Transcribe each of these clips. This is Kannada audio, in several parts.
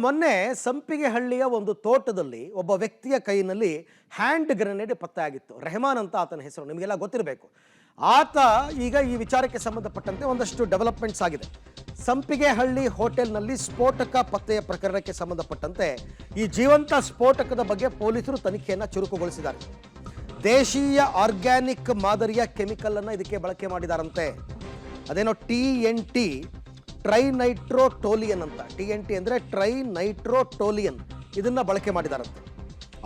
ಮೊನ್ನೆ ಸಂಪಿಗೆಹಳ್ಳಿಯ ಒಂದು ತೋಟದಲ್ಲಿ ಒಬ್ಬ ವ್ಯಕ್ತಿಯ ಕೈನಲ್ಲಿ ಹ್ಯಾಂಡ್ ಗ್ರೆನೇಡ್ ಪತ್ತೆ ಆಗಿತ್ತು. ರೆಹಮಾನ್ ಅಂತ ಆತನ ಹೆಸರು, ನಿಮಗೆಲ್ಲ ಗೊತ್ತಿರಬೇಕು. ಆತ ಈಗ ಈ ವಿಚಾರಕ್ಕೆ ಸಂಬಂಧಪಟ್ಟಂತೆ ಒಂದಷ್ಟು ಡೆವಲಪ್ಮೆಂಟ್ಸ್ ಆಗಿದೆ. ಸಂಪಿಗೆಹಳ್ಳಿ ಹೋಟೆಲ್ನಲ್ಲಿ ಸ್ಫೋಟಕ ಪತ್ತೆಯ ಪ್ರಕರಣಕ್ಕೆ ಸಂಬಂಧಪಟ್ಟಂತೆ ಈ ಜೀವಂತ ಸ್ಫೋಟಕದ ಬಗ್ಗೆ ಪೊಲೀಸರು ತನಿಖೆಯನ್ನು ಚುರುಕುಗೊಳಿಸಿದ್ದಾರೆ. ದೇಶೀಯ ಆರ್ಗ್ಯಾನಿಕ್ ಮಾದರಿಯ ಕೆಮಿಕಲ್ ಅನ್ನು ಇದಕ್ಕೆ ಬಳಕೆ ಮಾಡಿದಾರಂತೆ. ಅದೇನೋ TNT, ಟ್ರೈನೈಟ್ರೋಟೋಲಿಯನ್ ಅಂತ. TNT ಅಂದರೆ ಟ್ರೈನೈಟ್ರೋಟೋಲಿಯನ್, ಇದನ್ನ ಬಳಕೆ ಮಾಡಿದಾರಂತೆ.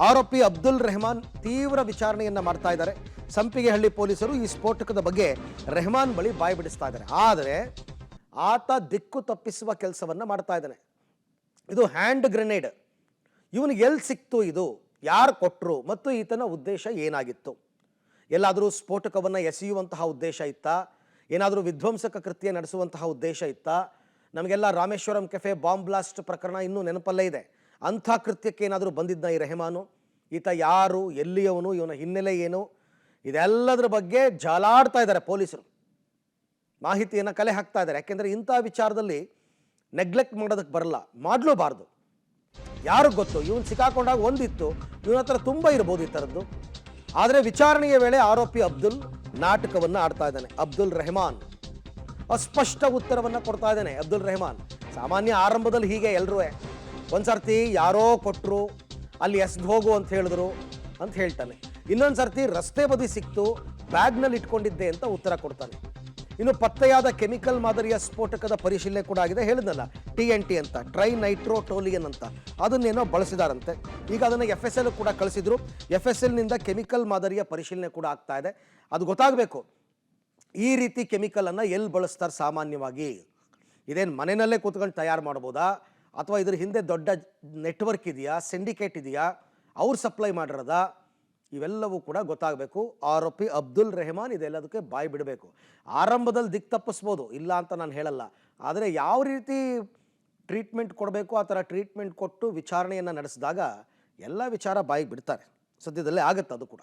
ಆರೋಪಿ ಅಬ್ದುಲ್ ರೆಹಮಾನ್ ತೀವ್ರ ವಿಚಾರಣೆಯನ್ನ ಮಾಡ್ತಾ ಇದ್ದಾರೆ. ಸಂಪಿಗೆಹಳ್ಳಿ ಪೊಲೀಸರು ಈ ಸ್ಫೋಟಕದ ಬಗ್ಗೆ ರೆಹಮಾನ್ ಬಳಿ ಬಾಯಿ ಬಿಡಿಸ್ತಾ ಇದ್ದಾರೆ. ಆದರೆ ಆತ ದಿಕ್ಕು ತಪ್ಪಿಸುವ ಕೆಲಸವನ್ನ ಮಾಡ್ತಾ ಇದ್ದಾನೆ. ಇದು ಹ್ಯಾಂಡ್ ಗ್ರೆನೇಡ್, ಇವನಿಗೆ ಎಲ್ಲಿ ಸಿಕ್ತು, ಇದು ಯಾರು ಕೊಟ್ಟರು ಮತ್ತು ಈತನ ಉದ್ದೇಶ ಏನಾಗಿತ್ತು? ಎಲ್ಲಾದರೂ ಸ್ಫೋಟಕವನ್ನು ಎಸೆಯುವಂತಹ ಉದ್ದೇಶ ಇತ್ತಾ? ಏನಾದರೂ ವಿಧ್ವಂಸಕ ಕೃತ್ಯ ನಡೆಸುವಂತಹ ಉದ್ದೇಶ ಇತ್ತಾ? ನಮಗೆಲ್ಲ ರಾಮೇಶ್ವರಂ ಕೆಫೆ ಬಾಂಬ್ ಬ್ಲಾಸ್ಟ್ ಪ್ರಕರಣ ಇನ್ನೂ ನೆನಪಲ್ಲೇ ಇದೆ. ಅಂಥ ಕೃತ್ಯಕ್ಕೆ ಏನಾದರೂ ಬಂದಿದ್ದ ಈ ರೆಹಮಾನು? ಈತ ಯಾರು, ಎಲ್ಲಿಯವನು, ಇವನ ಹಿನ್ನೆಲೆ ಏನು, ಇದೆಲ್ಲದರ ಬಗ್ಗೆ ಜಾಲಾಡ್ತಾ ಇದ್ದಾರೆ ಪೊಲೀಸರು. ಮಾಹಿತಿಯನ್ನು ಕಲೆ ಹಾಕ್ತಾ ಇದ್ದಾರೆ. ಯಾಕೆಂದರೆ ಇಂಥ ವಿಚಾರದಲ್ಲಿ ನೆಗ್ಲೆಕ್ಟ್ ಮಾಡೋದಕ್ಕೆ ಬರಲ್ಲ, ಮಾಡಲೂಬಾರ್ದು. ಯಾರು ಗೊತ್ತು, ಇವನು ಸಿಕ್ಕಾಕೊಂಡಾಗ ಒಂದಿತ್ತು, ಇವನ ಹತ್ರ ತುಂಬ ಇರ್ಬೋದು ಈ ಥರದ್ದು. ಆದರೆ ವಿಚಾರಣೆಯ ವೇಳೆ ಆರೋಪಿ ಅಬ್ದುಲ್ ನಾಟಕವನ್ನು ಆಡ್ತಾ ಇದ್ದಾನೆ. ಅಬ್ದುಲ್ ರೆಹಮಾನ್ ಅಸ್ಪಷ್ಟ ಉತ್ತರವನ್ನು ಕೊಡ್ತಾ ಇದ್ದಾನೆ. ಅಬ್ದುಲ್ ರೆಹಮಾನ್ ಸಾಮಾನ್ಯ ಆರಂಭದಲ್ಲಿ ಹೀಗೆ ಎಲ್ಲರೂ ಒಂದ್ಸರ್ತಿ ಯಾರೋ ಕೊಟ್ಟರು, ಅಲ್ಲಿ ಎಸ್ದು ಹೋಗು ಅಂತ ಹೇಳಿದ್ರು ಅಂತ ಹೇಳ್ತಾನೆ. ಇನ್ನೊಂದು ಸರ್ತಿ ರಸ್ತೆ ಬದಿ ಸಿಕ್ತು, ಬ್ಯಾಗ್ನಲ್ಲಿ ಇಟ್ಕೊಂಡಿದ್ದೆ ಅಂತ ಉತ್ತರ ಕೊಡ್ತಾನೆ. ಇನ್ನು ಪತ್ತೆಯಾದ ಕೆಮಿಕಲ್ ಮಾದರಿಯ ಸ್ಫೋಟಕದ ಪರಿಶೀಲನೆ ಕೂಡ ಆಗಿದೆ. ಹೇಳಿದ್ನಲ್ಲ, TNT ಅಂತ, ಟ್ರೈನೈಟ್ರೋಟೋಲಿಯನ್ ಅಂತ, ಅದನ್ನೇನೋ ಬಳಸಿದಾರಂತೆ. ಈಗ ಅದನ್ನು FSL ಕೂಡ ಕಳಿಸಿದ್ರು. FSLನಿಂದ ಕೆಮಿಕಲ್ ಮಾದರಿಯ ಪರಿಶೀಲನೆ ಕೂಡ ಆಗ್ತಾ ಇದೆ. ಅದು ಗೊತ್ತಾಗಬೇಕು, ಈ ರೀತಿ ಕೆಮಿಕಲನ್ನು ಎಲ್ಲಿ ಬಳಸ್ತಾರೆ ಸಾಮಾನ್ಯವಾಗಿ. ಇದೇನು ಮನೆಯಲ್ಲೇ ಕೂತ್ಕೊಂಡು ತಯಾರು ಮಾಡ್ಬೋದಾ, ಅಥವಾ ಇದ್ರ ಹಿಂದೆ ದೊಡ್ಡ ನೆಟ್ವರ್ಕ್ ಇದೆಯಾ, ಸಿಂಡಿಕೇಟ್ ಇದೆಯಾ, ಅವ್ರು ಸಪ್ಲೈ ಮಾಡಿರೋದ, ಇವೆಲ್ಲವೂ ಕೂಡ ಗೊತ್ತಾಗಬೇಕು. ಆರೋಪಿ ಅಬ್ದುಲ್ ರೆಹಮಾನ್ ಇದೆಲ್ಲದಕ್ಕೆ ಬಾಯಿ ಬಿಡಬೇಕು. ಆರಂಭದಲ್ಲಿ ದಿಕ್ಕು ತಪ್ಪಿಸ್ಬೋದು, ಇಲ್ಲ ಅಂತ ನಾನು ಹೇಳಲ್ಲ. ಆದರೆ ಯಾವ ರೀತಿ ಟ್ರೀಟ್ಮೆಂಟ್ ಕೊಡಬೇಕು ಆ ಥರ ಟ್ರೀಟ್ಮೆಂಟ್ ಕೊಟ್ಟು ವಿಚಾರಣೆಯನ್ನು ನಡೆಸಿದಾಗ ಎಲ್ಲ ವಿಚಾರ ಬಾಯಿಗೆ ಬಿಡ್ತಾರೆ. ಸದ್ಯದಲ್ಲೇ ಆಗುತ್ತೆ ಅದು ಕೂಡ.